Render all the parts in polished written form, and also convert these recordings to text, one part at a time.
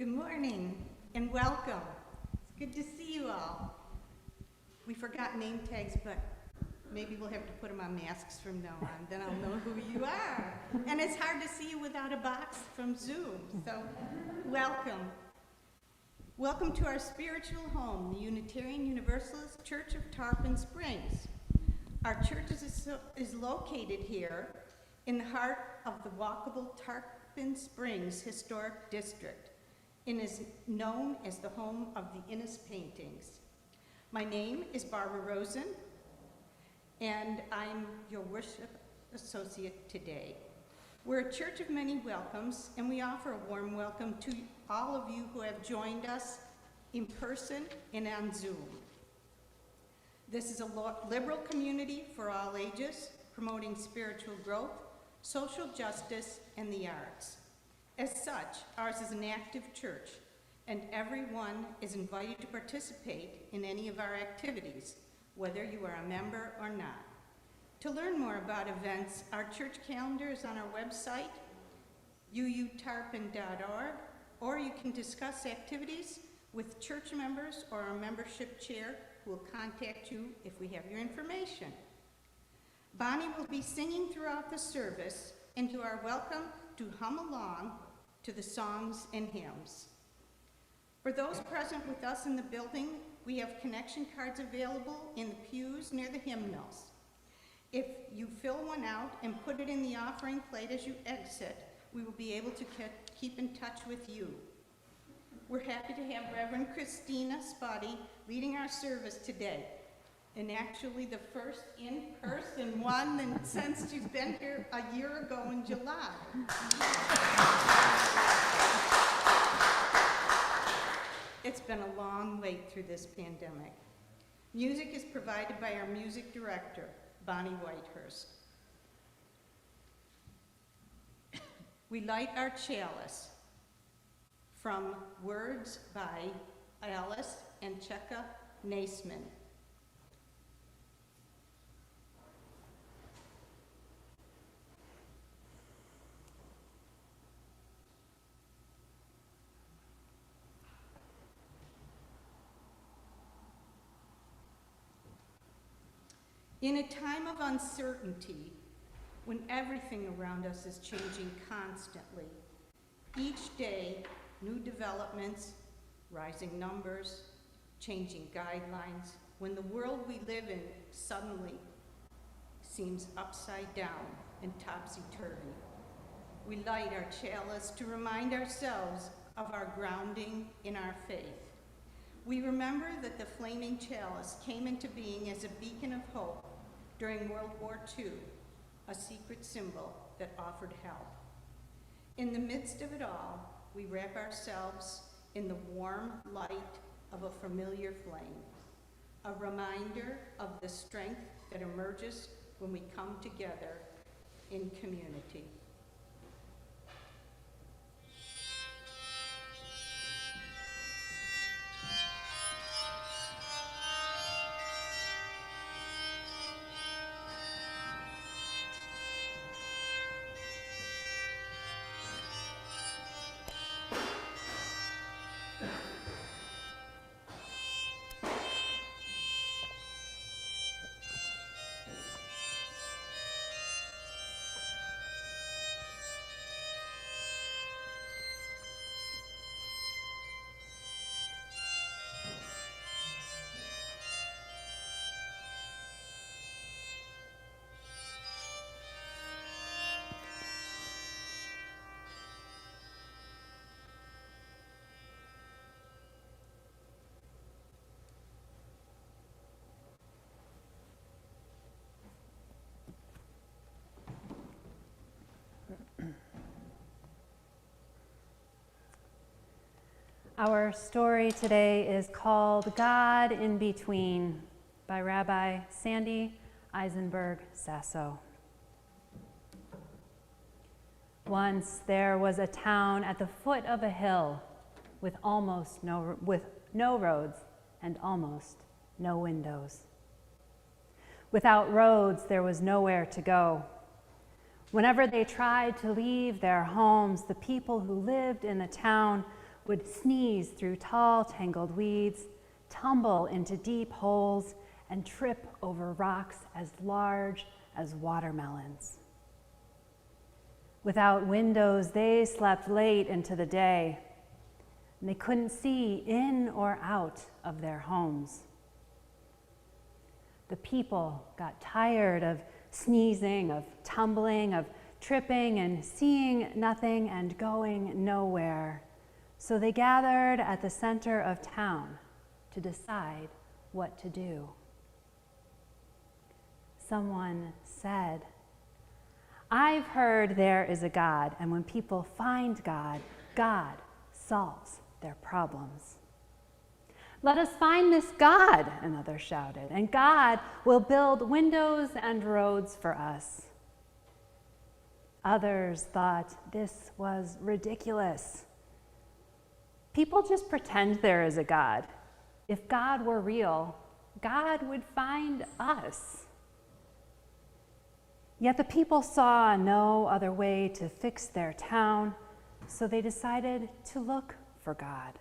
Good morning and welcome. It's good to see you all. We forgot name tags, but maybe we'll have to put them on masks from now on, then I'll know who you are. And it's hard to see you without a box from Zoom, so welcome. Welcome to our spiritual home, the Unitarian Universalist Church of Tarpon Springs. Our church is located here in the heart of the walkable Tarpon Springs Historic District and is known as the home of the Innes paintings. My name is Barbara Rosen, and I'm your worship associate today. We're a church of many welcomes, and we offer a warm welcome to all of you who have joined us in person and on Zoom. This is a liberal community for all ages, promoting spiritual growth, social justice, and the arts. As such, ours is an active church, and everyone is invited to participate in any of our activities, whether you are a member or not. To learn more about events, our church calendar is on our website, uutarpon.org, or you can discuss activities with church members or our membership chair, who will contact you if we have your information. Bonnie will be singing throughout the service, and you are welcome to hum along to the songs and hymns. For those present with us in the building, we have connection cards available in the pews near the hymnals. If you fill one out and put it in the offering plate as you exit, we will be able to keep in touch with you. We're happy to have Reverend Kristina Spaude leading our service today, and actually the first in-person one since she's been here a year ago in July. It's been a long wait through this pandemic. Music is provided by our music director, Bonnie Whitehurst. We light our chalice from words by Alice and Cheka Naisman. In a time of uncertainty, when everything around us is changing constantly, each day, new developments, rising numbers, changing guidelines, when the world we live in suddenly seems upside down and topsy-turvy, we light our chalice to remind ourselves of our grounding in our faith. We remember that the flaming chalice came into being as a beacon of hope during World War II, a secret symbol that offered help. In the midst of it all, we wrap ourselves in the warm light of a familiar flame, a reminder of the strength that emerges when we come together in community. Our story today is called God in Between by Rabbi Sandy Eisenberg Sasso. Once there was a town at the foot of a hill with no roads and almost no windows. Without roads, there was nowhere to go. Whenever they tried to leave their homes, the people who lived in the town would sneeze through tall, tangled weeds, tumble into deep holes, and trip over rocks as large as watermelons. Without windows, they slept late into the day, and they couldn't see in or out of their homes. The people got tired of sneezing, of tumbling, of tripping and seeing nothing and going nowhere. So they gathered at the center of town to decide what to do. Someone said, "I've heard there is a God, and when people find God, God solves their problems." "Let us find this God," another shouted, "and God will build windows and roads for us." Others thought this was ridiculous. People just pretend there is a God. If God were real, God would find us. Yet the people saw no other way to fix their town, so they decided to look for God.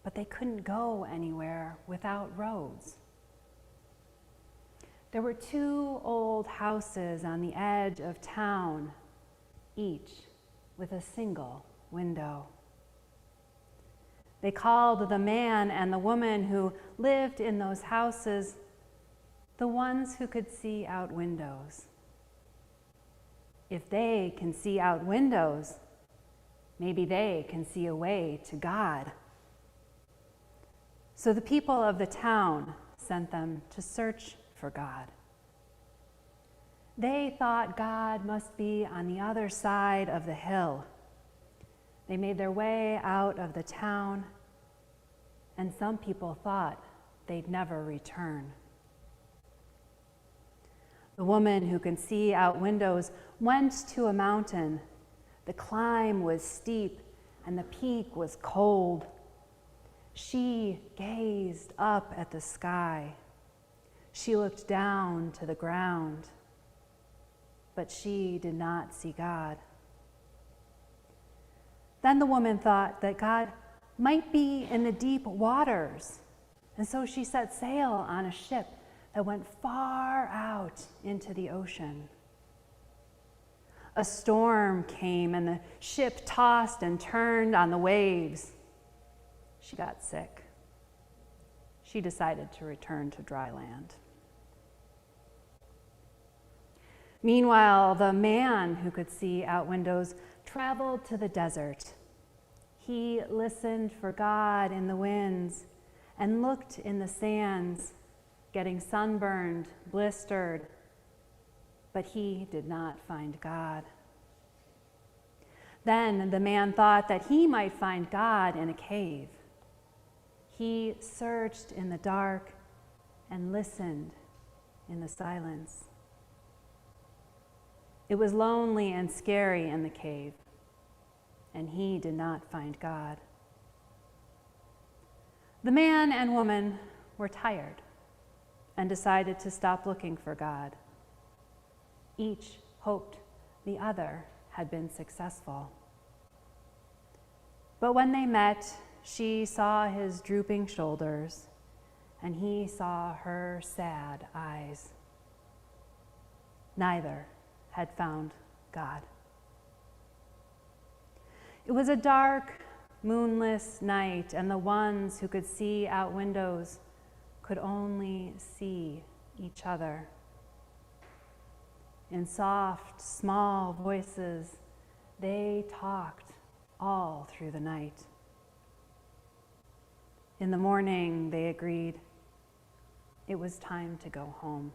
But they couldn't go anywhere without roads. There were 2 old houses on the edge of town, each with a single window. They called the man and the woman who lived in those houses the ones who could see out windows. If they can see out windows, maybe they can see a way to God. So the people of the town sent them to search for God. They thought God must be on the other side of the hill. They made their way out of the town, and some people thought they'd never return. The woman who can see out windows went to a mountain. The climb was steep, and the peak was cold. She gazed up at the sky. She looked down to the ground, but she did not see God. Then the woman thought that God might be in the deep waters, and so she set sail on a ship that went far out into the ocean. A storm came, and the ship tossed and turned on the waves. She got sick. She decided to return to dry land. Meanwhile, the man who could see out windows traveled to the desert. He listened for God in the winds and looked in the sands, getting sunburned, blistered, but he did not find God. Then the man thought that he might find God in a cave. He searched in the dark and listened in the silence. It was lonely and scary in the cave, and he did not find God. The man and woman were tired and decided to stop looking for God. Each hoped the other had been successful. But when they met, she saw his drooping shoulders, and he saw her sad eyes. Neither had found God. It was a dark, moonless night, and the ones who could see out windows could only see each other. In soft, small voices, they talked all through the night. In the morning, they agreed it was time to go home.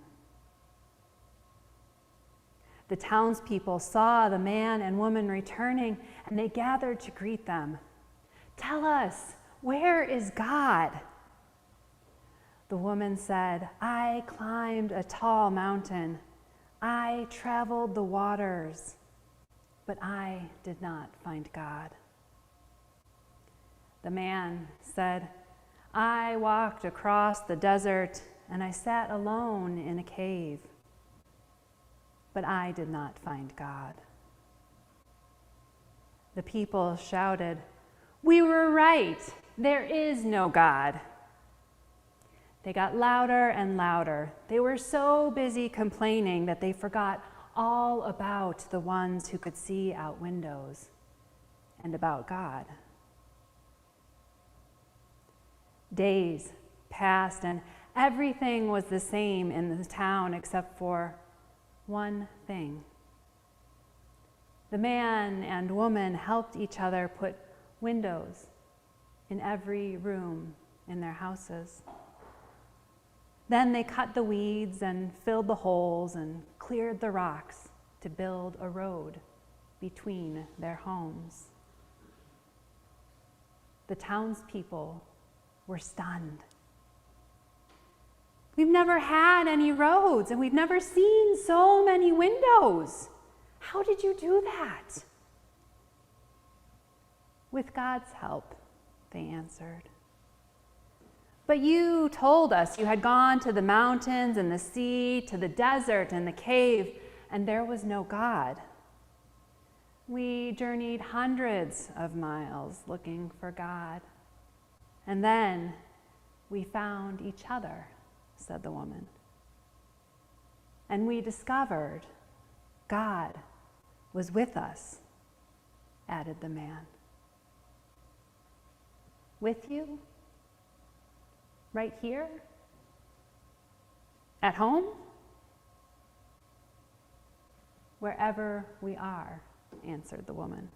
The townspeople saw the man and woman returning, and they gathered to greet them. "Tell us, where is God?" The woman said, "I climbed a tall mountain. I traveled the waters, but I did not find God." The man said, "I walked across the desert, and I sat alone in a cave, but I did not find God." The people shouted, We were right. There is no God. They got louder and louder. They were so busy complaining that they forgot all about the ones who could see out windows and about God. Days passed and everything was the same in the town except for one thing. The man and woman helped each other put windows in every room in their houses. Then they cut the weeds and filled the holes and cleared the rocks to build a road between their homes. The townspeople were stunned. We've never had any roads and we've never seen so many windows. How did you do that? With God's help, they answered. But you told us you had gone to the mountains and the sea, to the desert and the cave, and there was no God. We journeyed hundreds of miles looking for God. And then we found each other, said the woman. And we discovered God was with us, added the man. With you? Right here? At home? Wherever we are, answered the woman.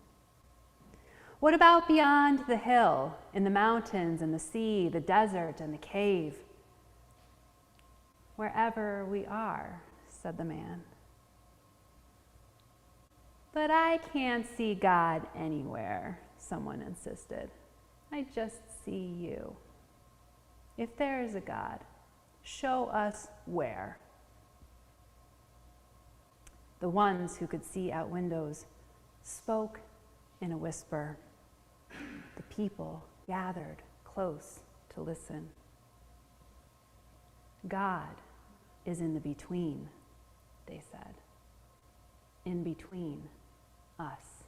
What about beyond the hill, in the mountains and the sea, the desert and the cave? Wherever we are, said the man. But I can't see God anywhere, someone insisted. I just see you. If there is a God, show us where. The ones who could see out windows spoke in a whisper. The people gathered close to listen. God is in the between, they said. In between us.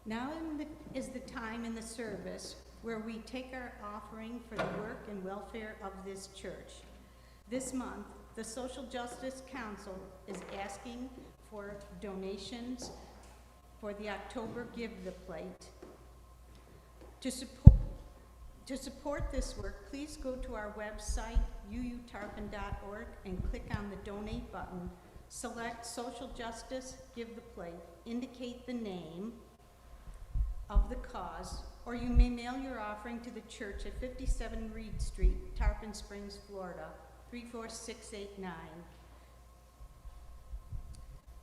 Now is the time in the service where we take our offering for the work and welfare of this church. This month, the Social Justice Council is asking for donations for the October Give the Plate. To support this work, please go to our website, uutarpon.org, and click on the Donate button. Select Social Justice Give the Plate, indicate the name of the cause, or you may mail your offering to the church at 57 Reed Street, Tarpon Springs, Florida, 34689.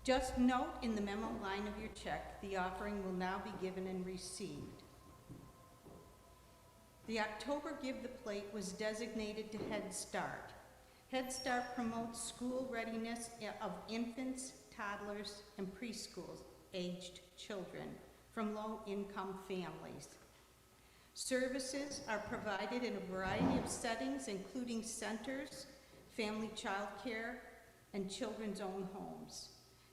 Just note in the memo line of your check, the offering will now be given and received. The October Give the Plate was designated to Head Start. Head Start promotes school readiness of infants, toddlers, and preschool-aged children from low-income families. Services are provided in a variety of settings, including centers, family child care, and children's own homes.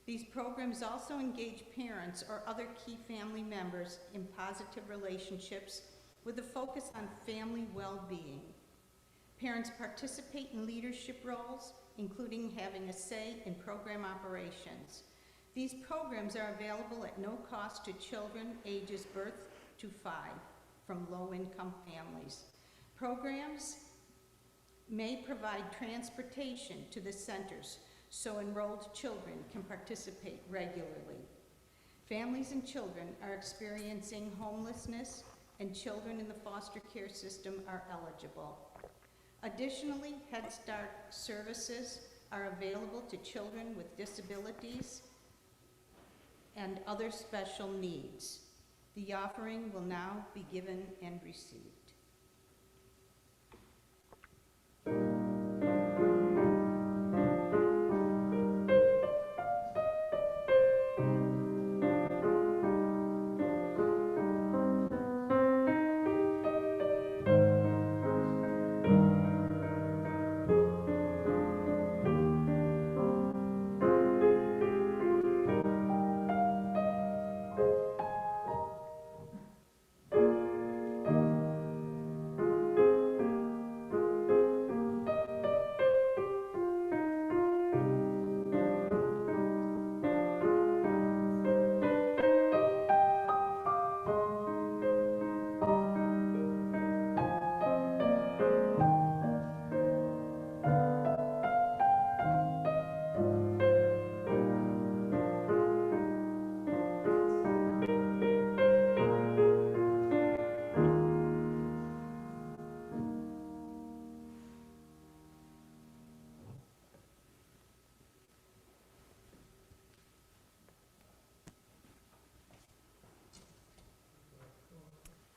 These programs also engage parents or other key family members in positive relationships with a focus on family well-being. Parents participate in leadership roles, including having a say in program operations. These programs are available at no cost to children ages birth to 5 from low-income families. Programs may provide transportation to the centers so enrolled children can participate regularly. Families and children are experiencing homelessness, and children in the foster care system are eligible. Additionally, Head Start services are available to children with disabilities and other special needs. The offering will now be given and received.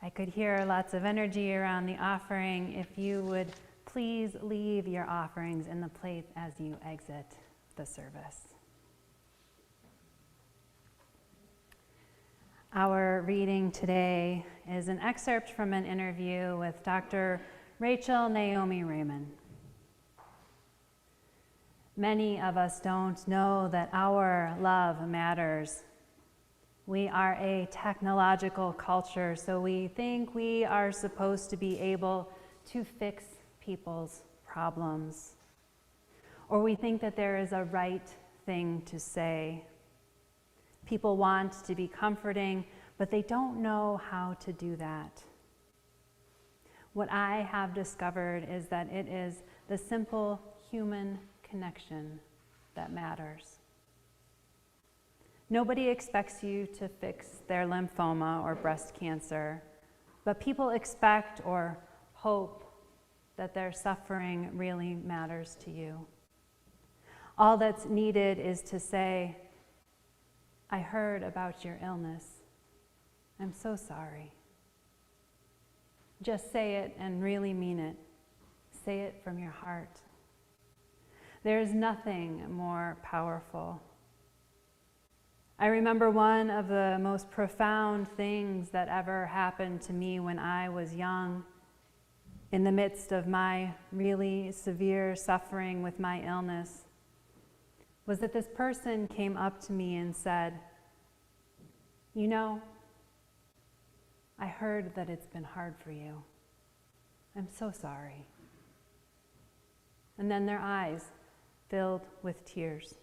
I could hear lots of energy around the offering. If you would please leave your offerings in the plate as you exit the service. Our reading today is an excerpt from an interview with Dr. Rachel Naomi Raymond. Many of us don't know that our love matters. We are a technological culture, so we think we are supposed to be able to fix people's problems. Or we think that there is a right thing to say. People want to be comforting, but they don't know how to do that. What I have discovered is that it is the simple human connection that matters. Nobody expects you to fix their lymphoma or breast cancer, but people expect or hope that their suffering really matters to you. All that's needed is to say, I heard about your illness. I'm so sorry. Just say it and really mean it. Say it from your heart. There is nothing more powerful. I remember one of the most profound things that ever happened to me when I was young, in the midst of my really severe suffering with my illness, was that this person came up to me and said, you know, I heard that it's been hard for you. I'm so sorry. And then their eyes filled with tears.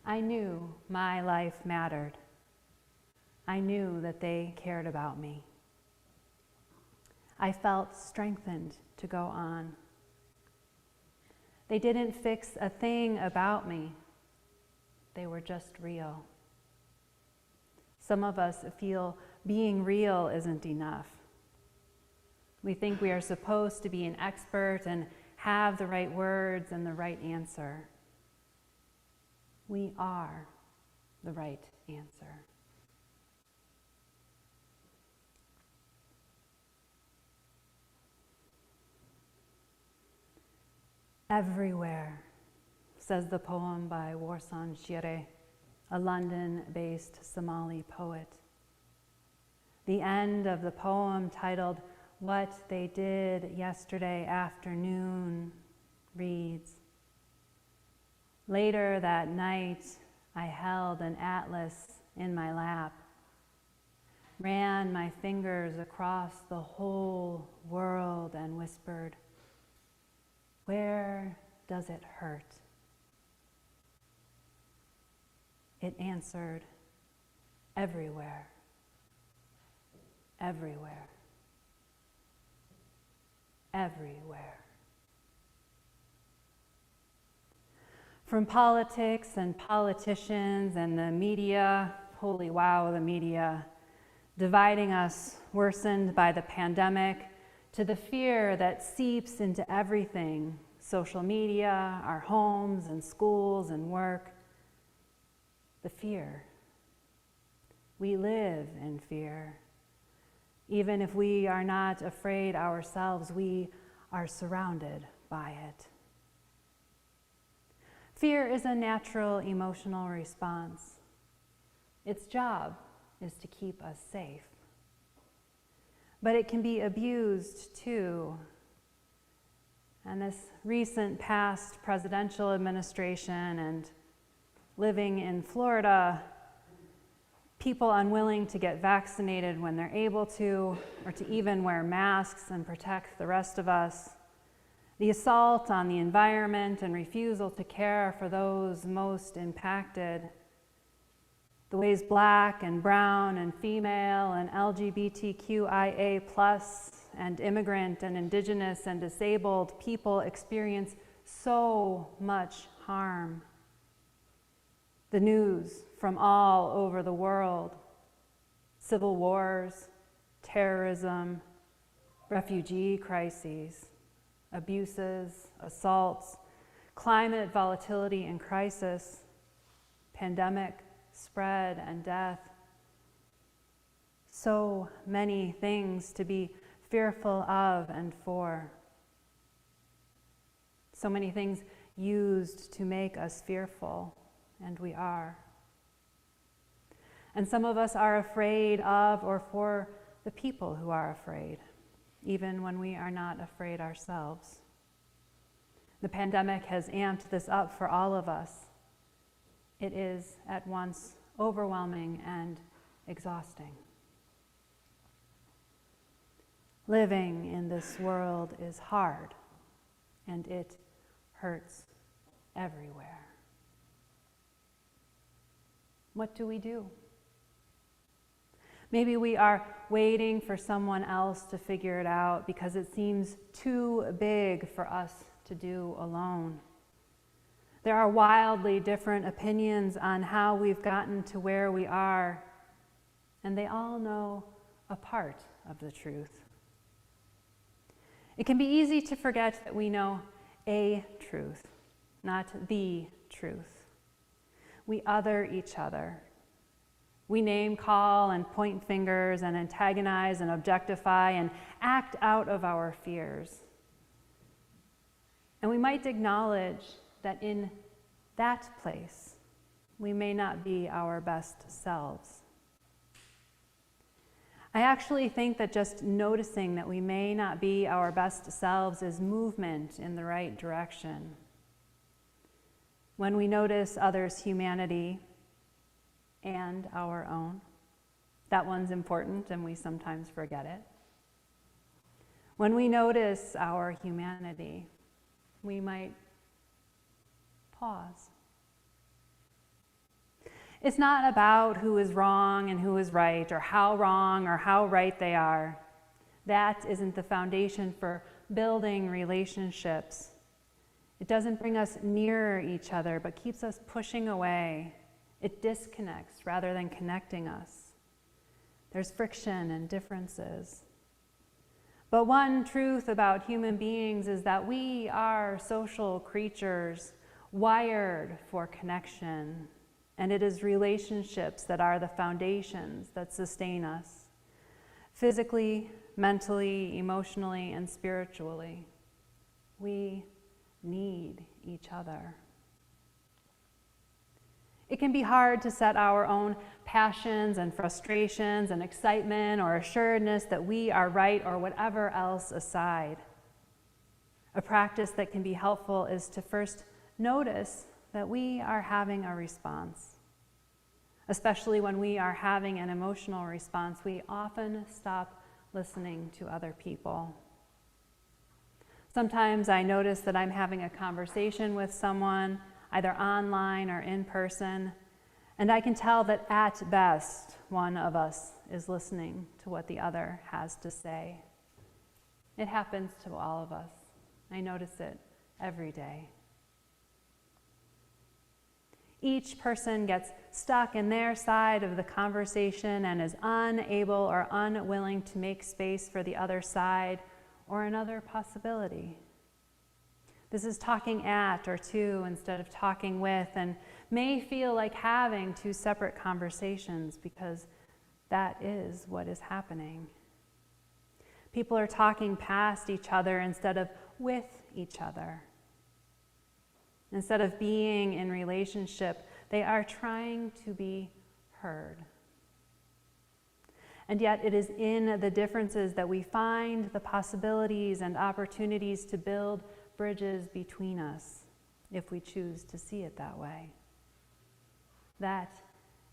I knew my life mattered. I knew that they cared about me. I felt strengthened to go on. They didn't fix a thing about me. They were just real. Some of us feel being real isn't enough. We think we are supposed to be an expert and have the right words and the right answer. We are the right answer. Everywhere, says the poem by Warsan Shire, a London-based Somali poet. The end of the poem, titled "What They Did Yesterday Afternoon," reads, "Later that night, I held an atlas in my lap, ran my fingers across the whole world and whispered, 'Where does it hurt?' It answered, 'Everywhere, everywhere, everywhere.'" From politics and politicians and the media, holy wow, the media, dividing us, worsened by the pandemic, to the fear that seeps into everything, social media, our homes and schools and work. The fear. We live in fear. Even if we are not afraid ourselves, we are surrounded by it. Fear is a natural emotional response. Its job is to keep us safe. But it can be abused too. And this recent past presidential administration and living in Florida, people unwilling to get vaccinated when they're able to, or to even wear masks and protect the rest of us, the assault on the environment and refusal to care for those most impacted, the ways Black and brown and female and LGBTQIA+ and immigrant and indigenous and disabled people experience so much harm. The news from all over the world, civil wars, terrorism, refugee crises, abuses, assaults, climate volatility and crisis, pandemic, spread and death. So many things to be fearful of and for. So many things used to make us fearful, and we are. And some of us are afraid of or for the people who are afraid, even when we are not afraid ourselves. The pandemic has amped this up for all of us. It is at once overwhelming and exhausting. Living in this world is hard, and it hurts everywhere. What do we do? Maybe we are waiting for someone else to figure it out because it seems too big for us to do alone. There are wildly different opinions on how we've gotten to where we are, and they all know a part of the truth. It can be easy to forget that we know a truth, not the truth. We other each other. We name call and point fingers and antagonize and objectify and act out of our fears. And we might acknowledge that in that place, we may not be our best selves. I actually think that just noticing that we may not be our best selves is movement in the right direction. When we notice others' humanity and our own, that one's important and we sometimes forget it. When we notice our humanity, we might pause. It's not about who is wrong and who is right, or how wrong or how right they are. That isn't the foundation for building relationships. It doesn't bring us nearer each other, but keeps us pushing away. It disconnects rather than connecting us. There's friction and differences. But one truth about human beings is that we are social creatures wired for connection. And it is relationships that are the foundations that sustain us, physically, mentally, emotionally, and spiritually. We need each other. It can be hard to set our own passions and frustrations and excitement or assuredness that we are right or whatever else aside. A practice that can be helpful is to first notice that we are having a response. Especially when we are having an emotional response, we often stop listening to other people. Sometimes I notice that I'm having a conversation with someone, either online or in person, and I can tell that at best, one of us is listening to what the other has to say. It happens to all of us. I notice it every day. Each person gets stuck in their side of the conversation and is unable or unwilling to make space for the other side or another possibility. This is talking at or to instead of talking with, and may feel like having two separate conversations because that is what is happening. People are talking past each other instead of with each other. Instead of being in relationship, they are trying to be heard. And yet it is in the differences that we find the possibilities and opportunities to build bridges between us, if we choose to see it that way. That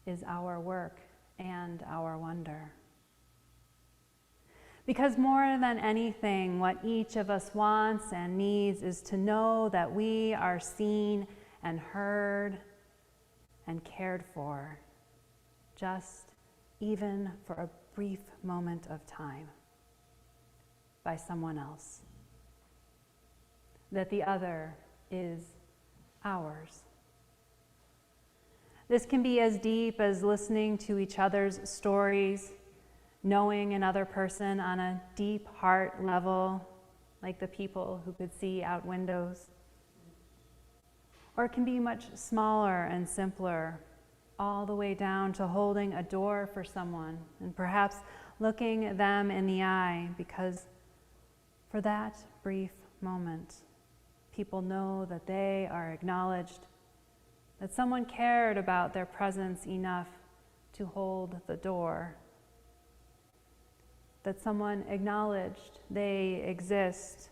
is our work and our wonder. Because more than anything, what each of us wants and needs is to know that we are seen and heard and cared for, just even for a brief moment of time, by someone else. That the other is ours. This can be as deep as listening to each other's stories, knowing another person on a deep heart level, like the people who could see out windows. Or it can be much smaller and simpler, all the way down to holding a door for someone and perhaps looking them in the eye, because for that brief moment, people know that they are acknowledged, that someone cared about their presence enough to hold the door, that someone acknowledged they exist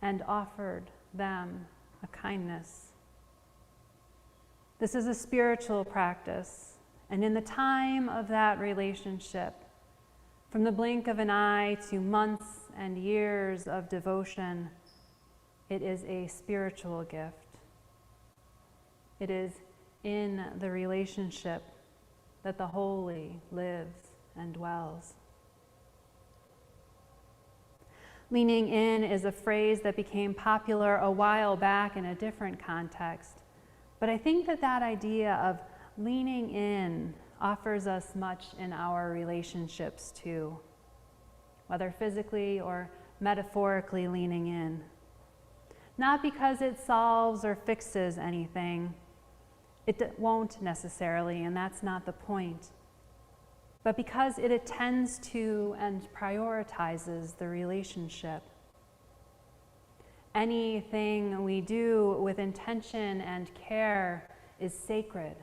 and offered them a kindness. This is a spiritual practice, and in the time of that relationship, from the blink of an eye to months and years of devotion, it is a spiritual gift. It is in the relationship that the holy lives and dwells. Leaning in is a phrase that became popular a while back in a different context. But I think that idea of leaning in offers us much in our relationships too, whether physically or metaphorically leaning in. Not because it solves or fixes anything. It won't necessarily, and that's not the point. But because it attends to and prioritizes the relationship. Anything we do with intention and care is sacred,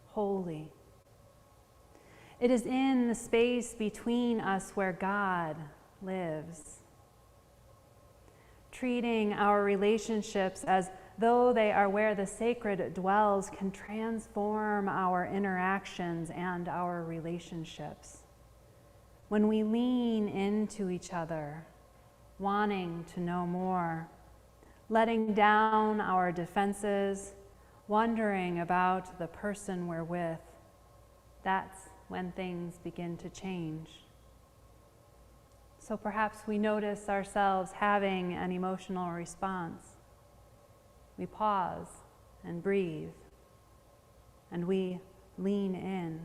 holy. It is in the space between us where God lives. Treating our relationships as though they are where the sacred dwells can transform our interactions and our relationships. When we lean into each other, wanting to know more, letting down our defenses, wondering about the person we're with, that's when things begin to change. So perhaps we notice ourselves having an emotional response. We pause and breathe, and we lean in.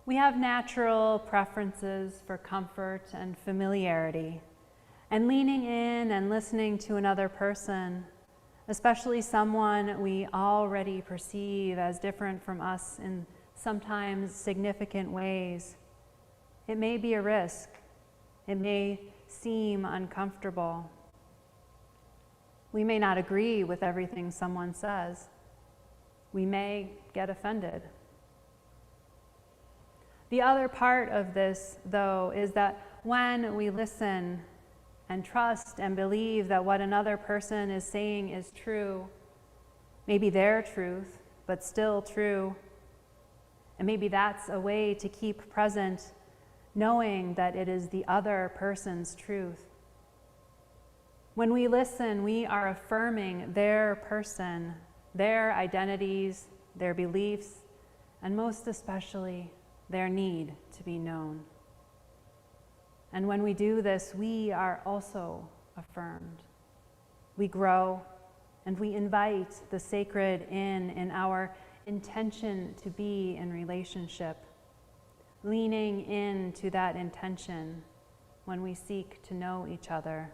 We have natural preferences for comfort and familiarity, and leaning in and listening to another person, especially someone we already perceive as different from us in sometimes significant ways, it may be a risk. It may seem uncomfortable. We may not agree with everything someone says. We may get offended. The other part of this, though, is that when we listen and trust and believe that what another person is saying is true, maybe their truth, but still true, and maybe that's a way to keep present, knowing that it is the other person's truth. When we listen, we are affirming their person, their identities, their beliefs, and most especially, their need to be known. And when we do this, we are also affirmed. We grow and we invite the sacred in our intention to be in relationship, leaning into that intention when we seek to know each other.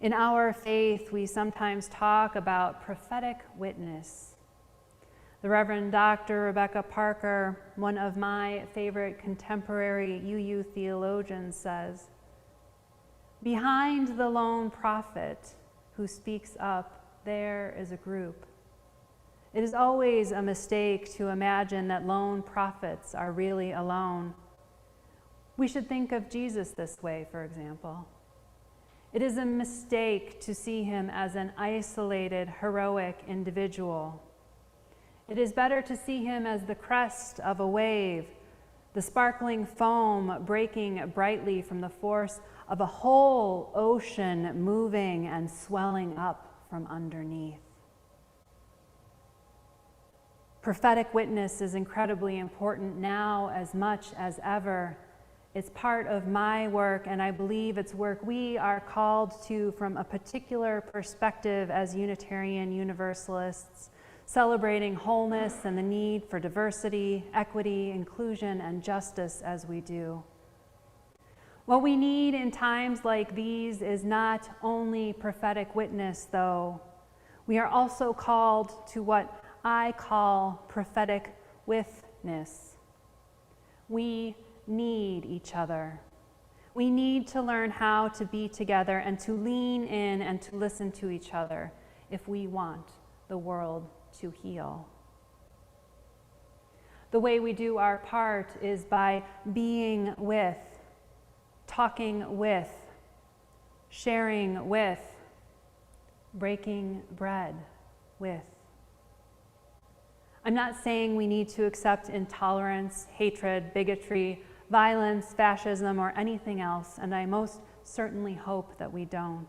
In our faith, we sometimes talk about prophetic witness. The Reverend Dr. Rebecca Parker, one of my favorite contemporary UU theologians, says, "Behind the lone prophet who speaks up, there is a group. It is always a mistake to imagine that lone prophets are really alone. We should think of Jesus this way, for example. It is a mistake to see him as an isolated, heroic individual. It is better to see him as the crest of a wave, the sparkling foam breaking brightly from the force of a whole ocean moving and swelling up from underneath." Prophetic witness is incredibly important now as much as ever. It's part of my work, and I believe it's work we are called to from a particular perspective as Unitarian Universalists, celebrating wholeness and the need for diversity, equity, inclusion, and justice as we do. What we need in times like these is not only prophetic witness, though. We are also called to what I call prophetic witness. We need each other. We need to learn how to be together and to lean in and to listen to each other if we want the world to heal. The way we do our part is by being with, talking with, sharing with, breaking bread with. I'm not saying we need to accept intolerance, hatred, bigotry, violence, fascism, or anything else, and I most certainly hope that we don't.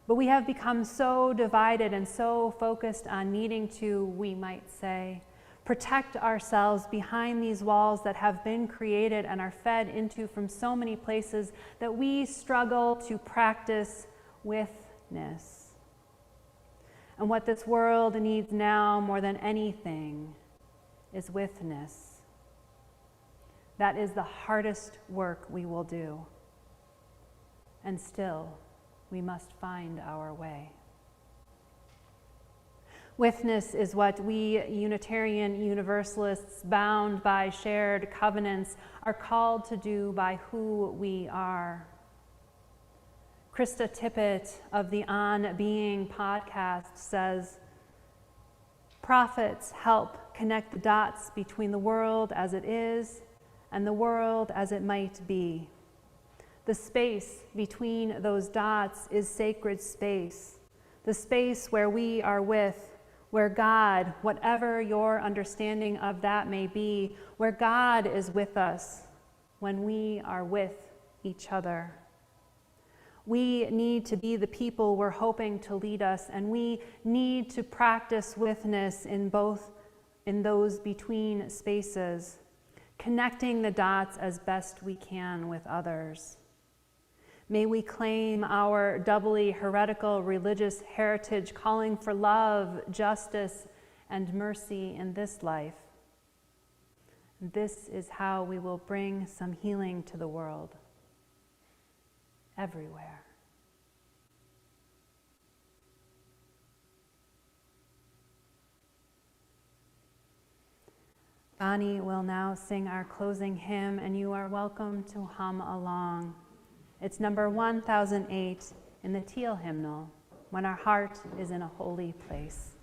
But we have become so divided and so focused on needing to, we might say, protect ourselves behind these walls that have been created and are fed into from so many places that we struggle to practice witness. And what this world needs now more than anything is witness. That is the hardest work we will do. And still, we must find our way. Witness is what we Unitarian Universalists, bound by shared covenants, are called to do by who we are. Krista Tippett of the On Being podcast says, "Prophets help connect the dots between the world as it is and the world as it might be. The space between those dots is sacred space, the space where we are with, where God, whatever your understanding of that may be, where God is with us when we are with each other. We need to be the people we're hoping to lead us, and we need to practice witness in those between spaces, connecting the dots as best we can with others. May we claim our doubly heretical religious heritage, calling for love, justice, and mercy in this life. This is how we will bring some healing to the world, everywhere." Bonnie will now sing our closing hymn, and you are welcome to hum along. It's number 1008 in the Teal hymnal, When Our Heart is in a Holy Place.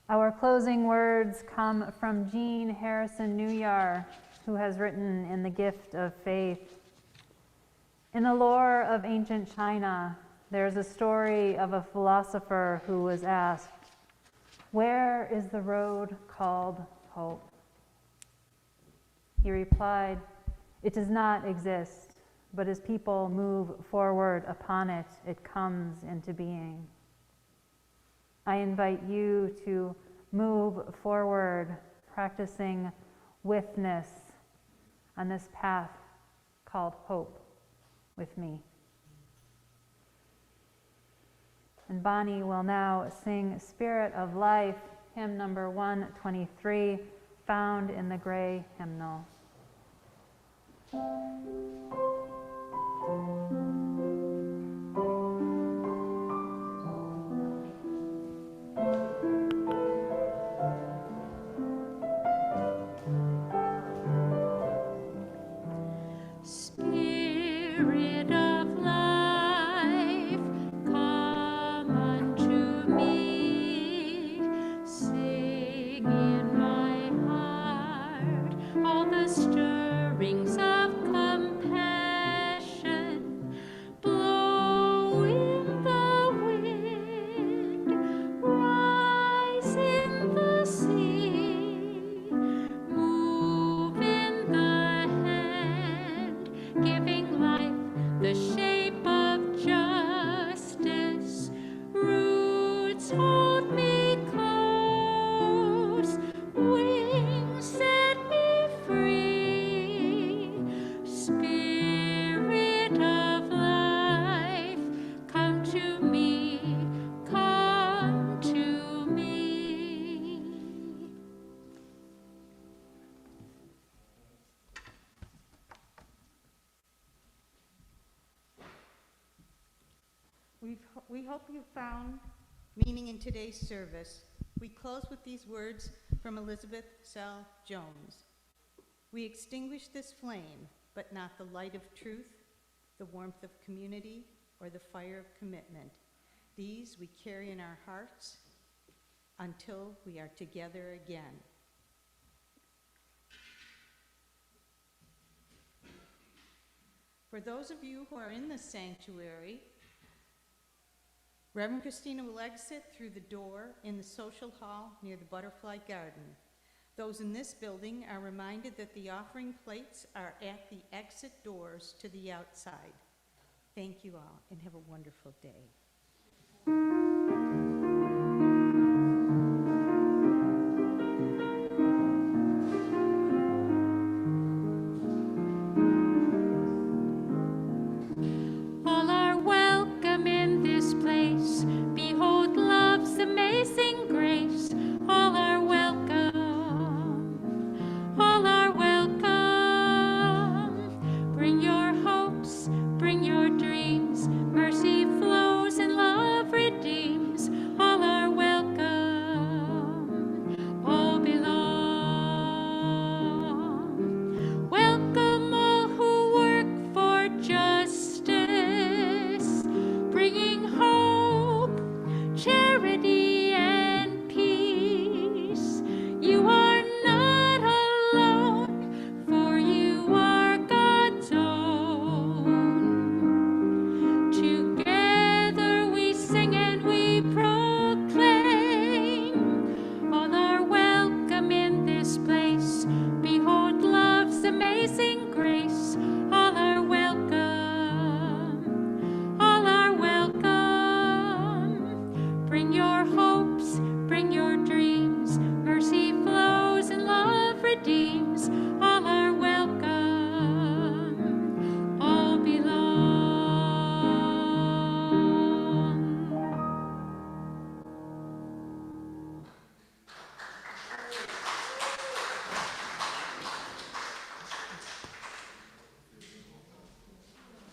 Our closing words come from Jean Harrison Newyar, who has written in The Gift of Faith. In the lore of ancient China, there's a story of a philosopher who was asked, "Where is the road called hope?" He replied, "It does not exist, but as people move forward upon it, it comes into being." I invite you to move forward, practicing witness on this path called hope with me. And Bonnie will now sing Spirit of Life, hymn number 123, found in the gray hymnal. Spirit of life, come unto me, sing in my heart all the stirrings of compassion, blow in the wind, rise in the sea, move in the hand, giving life the shape of justice. Roots hold me close, wings set me free, We hope you found meaning in today's service. We close with these words from Elizabeth Sell Jones. We extinguish this flame, but not the light of truth, the warmth of community, or the fire of commitment. These we carry in our hearts until we are together again. For those of you who are in the sanctuary, Reverend Kristina will exit through the door in the social hall near the Butterfly Garden. Those in this building are reminded that the offering plates are at the exit doors to the outside. Thank you all, and have a wonderful day.